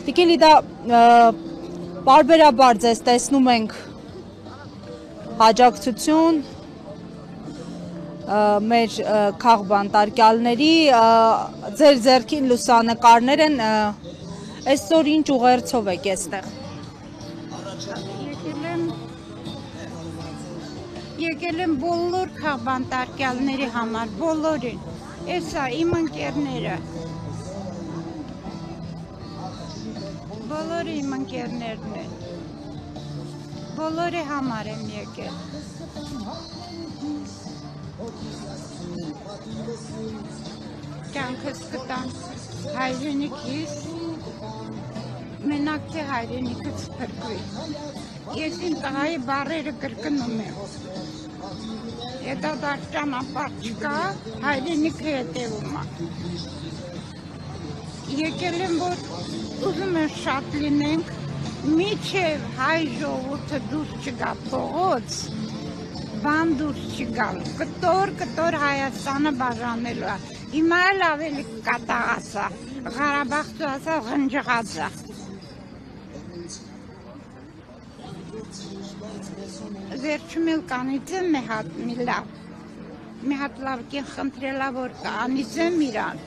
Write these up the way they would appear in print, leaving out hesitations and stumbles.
Տիկին Լիդա, պարբերաբար ձեզ տեսնում ենք հաջակցություն մեր քաղբանտարկյալների, ձեր ձեռքին լուսանկարներ են, այսօր ինչ ուղերձով եք այստեղ։ Եկել եմ բոլոր քաղբանտարկյալների համար, բոլորին, էսա իմ ընկերները, բոլորը իմ ընկերներն են, բոլորի համար եմ եկել։ Կյանքս կտամ հայրենիքիս, մենակ թե հայրենիքս փրկվի։ Ես իմ տղայի բառերը կրկնում եմ։ Եթե դար ճանապարհ չկա, հայրենիքը հետևում է։ Եկել եմ, որ ուզում եմ շատ լինենք, մինչև հայ ժողովուրդը դուրս չգա փողոց, բան դուրս չգալ, կտոր Հայաստանը բաժանելու է։ Հիմա էլ ավելի կատաղած է, Ղարաբաղը ասա ղնջղած է։ Վերջում էլ կանիցեմ մի հատ լավ կին խնդրելա, որ կանիցեմ իրան։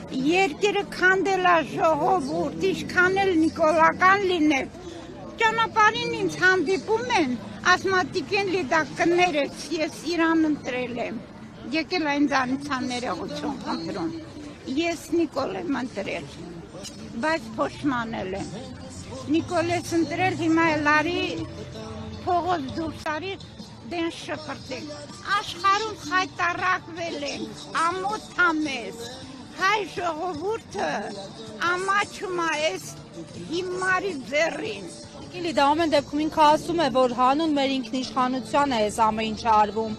Երկիրը քանդելա ժողովուրդ, ինչքան էլ նիկոլական լինել, ճանապարհին ինձ հանդիպում են, ասում Տիկին Լիդա կներես, ես իրան ընտրել եմ, եկել այն ձանցան ներողություն խնդրում, ես Նիկոլ եմ ընտրել, բայց փոշմանել եմ, Նիկոլ ես ընտրել, հիմա էլ արի փողոց դուրս արի դեն շփրտենք, աշխարհում խայտարակվել ենք, ամոթ ամես, հայ ժողովուրդը ամաչում է այս հիմարի ձեռին։ Տիկին Լիդա, ամեն դեպքում ինքը ասում է, որ հանուն մեր ինքնիշխանության է այս ամեն ինչը արվում,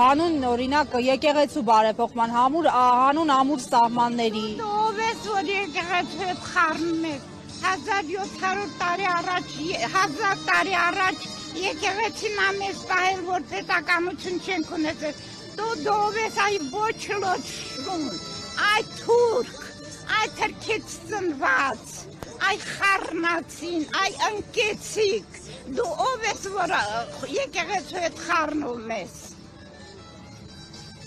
հանուն օրինակ եկեղեցու բարեփոխման, հանուն ամուր սահմանների։ Ով ես, որ եկեղեցու հետ խառնում եք, 1700 տարի առաջ, 1000 տարի առաջ եկեղեցին ամես պահել, որ պետականություն չենք ունեցել, ով ես այ ոչ լոչշուն, այ թուրք, այ թրքից ծնված, այ խառնացին, այ ընկեցիկ, դու ով ես, որ եկեղեցու հետ խառնում ես։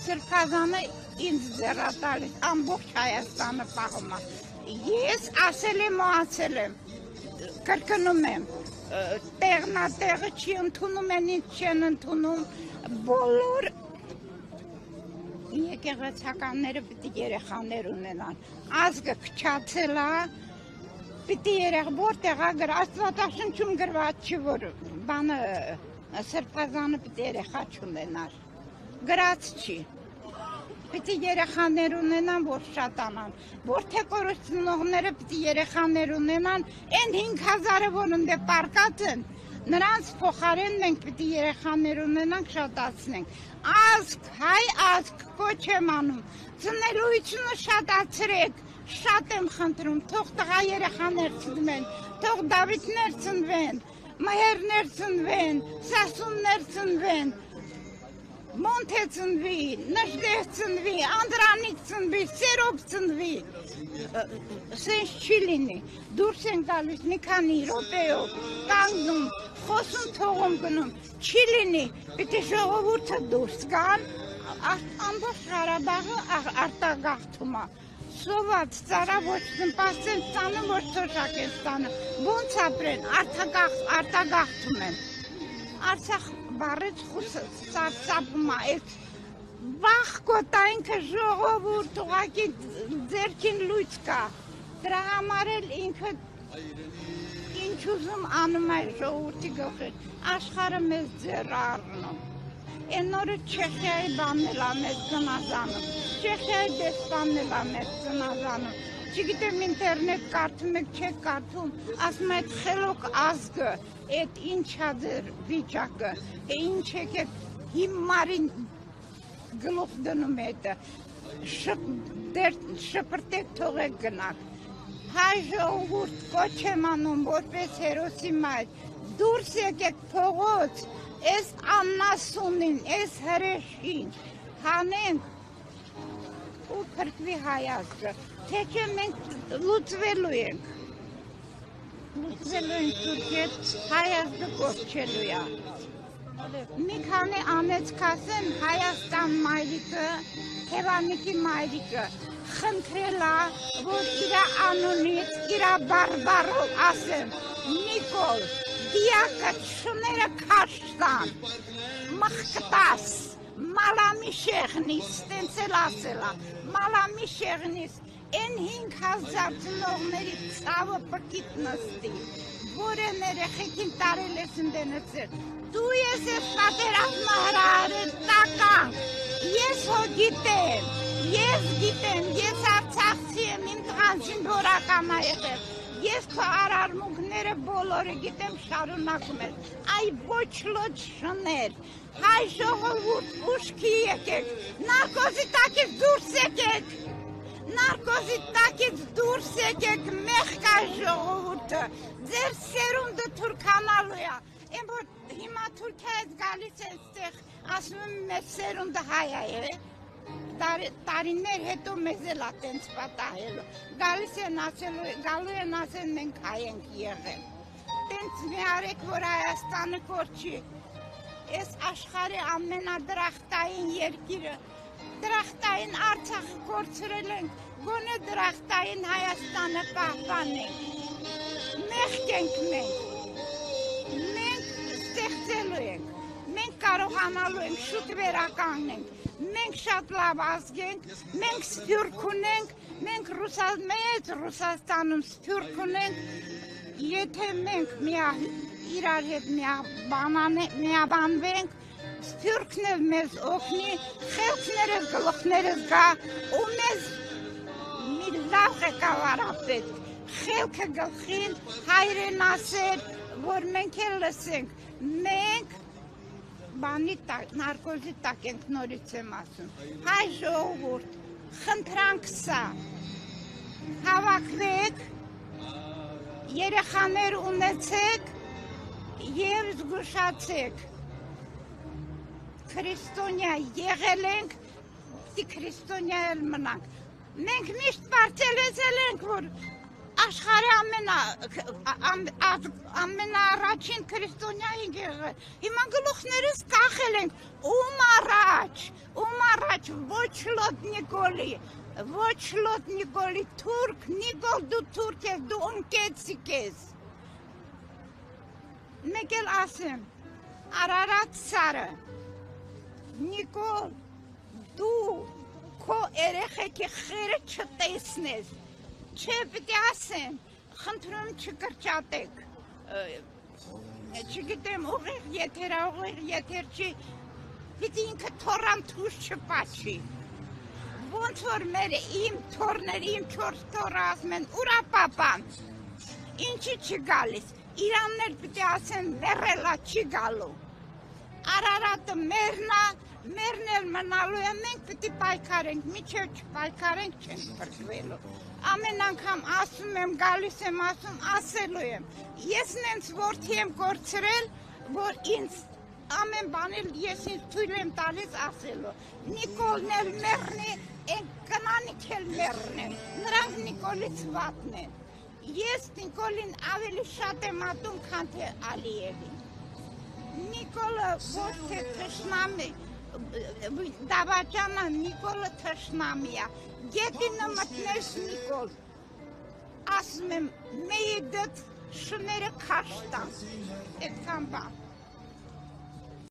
Սրբազանը ինձ ձեռատալիս, ամբողջ Հայաստանը պահում է։ Ես ասել եմ ու ասել եմ, կրկնում եմ, տեղնատեղը չի ընդունում են, ինձ չեն ընդունում, բոլոր եկեղեցականները պիտի երեխաներ ունենան, ազգը քչացել է, պիտի որտեղ է Աստվածաշնչում գրված չի, որ բանը սրբազանը պիտի երեխա չունենար, գրած չի, պիտի երեխաներ ունենան, որ շատանան, որ թե կորուստնողները պիտի երեխաներ ունենան, են 5000-ը, որ ընդե պարկած են, նրանց փոխարեն մենք պիտի երեխաներ ունենանք, շատացնենք, ազգ, հայ ազգ, կոչ եմ անում, ծնելույթությունը շատացրեք, շատ եմ խնդրում, թող տղա երեխաներ ծնվեն, թող Դավիթներ ծնվեն, Մհերներ ծնվեն, Սասուններ ծնվեն, Մոնթե ծնվի, Նժդեհ ծնվի, Անդրանիկ ծնվի, Սերոբ ծնվի, սենց չի լինի, դուրս են գալիս մի քանի րոպեով, կանգնում, խոսում թողում գնում, չի լինի, պիտի ժողովուրդը դուրս գան, ամբողջ Ղարաբաղը արտագաղթում է, սոված ծառա ոչ նպաստեն ստանում, ոչ թոշակ են ստանում, ոնց ապրեն, արտագաղթում են, Արցախ բարեց խուսը ծարծապում է, վախ կոտա ինքը ժողովուրդ ուղղակի ձերքին լույս կա, դրա համար էլ ինքը ինչ ուզում անում է ժողովուրդի գլխին, աշխարհը մեզ ձեռ առնում, այն օրը Չեխիայի բանն էլ է մեզ ծնազանում, Չեխիայի դեսպանն էլ է մեզ ծնազանում, չգիտեմ ինտերնետ կարդում եք, չեք կարդում, ասում է այդ խելոք ազգը, այդ ինչ է ձեր վիճակը, ինչ եք այդ հիմարին գլուխ դնում հետը, շպրտեք թողեք գնաք, հայ ժողովուրդ կոչ եմ անում, որպես հերոսի մայր, դուրս եկեք փողոց, այս աննասունին, այս հրեշին, հանենք ու փրկվի հայ ազգը, թե չէ մենք լուծվելու ենք։ լուծվելու են Թուրքիայից Հայաստան կորչելու է։ Մի քանի ամիս կասեն Հայաստան մայրիկը, Թևանիկի մայրիկը խնդրել է, որ իր անունից, իր բարբարով ասեն, Նիկոլ, դիակը շները քաշտան, մխկտաս, մալամի շեղնիս, տենցել ասելա, մալամի շեղնիս, են 5,000 ծնողների ծավը պկիտ նստի, որ են երեխեքին տարել ես ընդենեցել, դու ես ես պատերազմը հրահարել տականք, ես հո գիտեմ, ես արցախցի եմ, իմ տղանցին որական ա եղել, ես քո արարմունքները բոլորը գիտեմ շարունակում եմ, այ ոչ լոչ շներ, հայ ժողովուրդ ուշքի եկեք, նարկոզի տակից դուրս եկեք, նարկոզի տակից դուրս եկեք, մեղք է ժողովուրդը, ձեր սերունդը թուրքանալու է, եմ որ հիմա Թուրքիայից գալիս է այստեղ, ասում եմ մեր սերունդը հայ է, տարիներ հետո մեզ էլ ա տենց պատահելու, գալու են ասել մենք հայ ենք եղել, տենց մի արեք, որ Հայաստանը կորչի, ես աշխարհի ամենադրախտային երկիրը, դրախտային Արցախը կորցրել ենք, գոնե դրախտային Հայաստանը պահպանենք, մեղք ենք մենք ստեղծելու ենք, մենք կարողանալու ենք շուտ վերականգնենք, մենք շատ լավ ազգ ենք, մենք սփյուռք ունենք, մենք մեծ Ռուսաստանում սփյուռք ունենք, եթե մենք իրար հետ միաբանվենք, սփյուռքն էլ մեզ օգնի, խելքներս գլուխներս գա, ու մեզ մի լավ ղեկավար ա պետք, խելքը գլխին հայրեն ասել, որ մենք էլ լսենք, մենք նարկոզի տակ ենք նորից եմ ասում, հայ ժողովուրդ, խնդրանք սա, հավաքվեք, երեխաներ ունեցեք և զգուշացեք, քրիստոնյա եղել ենք, քրիստոնյա էլ մնանք, մենք միշտ պարտելեցել ենք, որ աշխարհի ամենաառաջին քրիստոնյա ենք եղել, հիմա գլուխներս կախել ենք, ում առաջ, ոչ լոտ Նիկոլի, թուրք, Նիկոլ դու թուրք ես, դու ունկեցիկ ես, մեկ էլ ասեմ, Արարատ Սարը, Նիկոլ, դու քո երեխեքի խերը չտեսնես, չէ պիտի ասեմ, խնդրում չկրճատեք, չգիտեմ ուղիղ եթեր չի, պիտի ինքը թորան թուշ չպաչի, ոնց որ իմ թորներ, իմ 4 թորը ասում են, ուրա պապան, ինչի չի գալիս, իրաններ պիտի ասեն մերելա չի գալու, Արարատը մերն էլ մնալու է, մենք պիտի պայքարենք, միջև չպայքարենք չենք պրկվելու, ամեն անգամ ասում եմ, գալիս եմ ասում, ասելու եմ, ես նենց որդի եմ կորցրել, որ ինձ ամեն բանել ես ինձ թույլ եմ տալիս ասելու, Նիկոլն էլ մերն է, են կնանիք էլ մերն են, նրանք Նիկոլից վատն են, ես Նիկոլին ավելի շատ եմ ատում, քան թե Ալիևին, Նիկոլը ոչ թե թշնամի, դավաճանա Նիկոլը թշնամի է, գետինը մտնես Նիկոլ, ասում եմ, մեի դդ շները քաշտան, այդքան բան։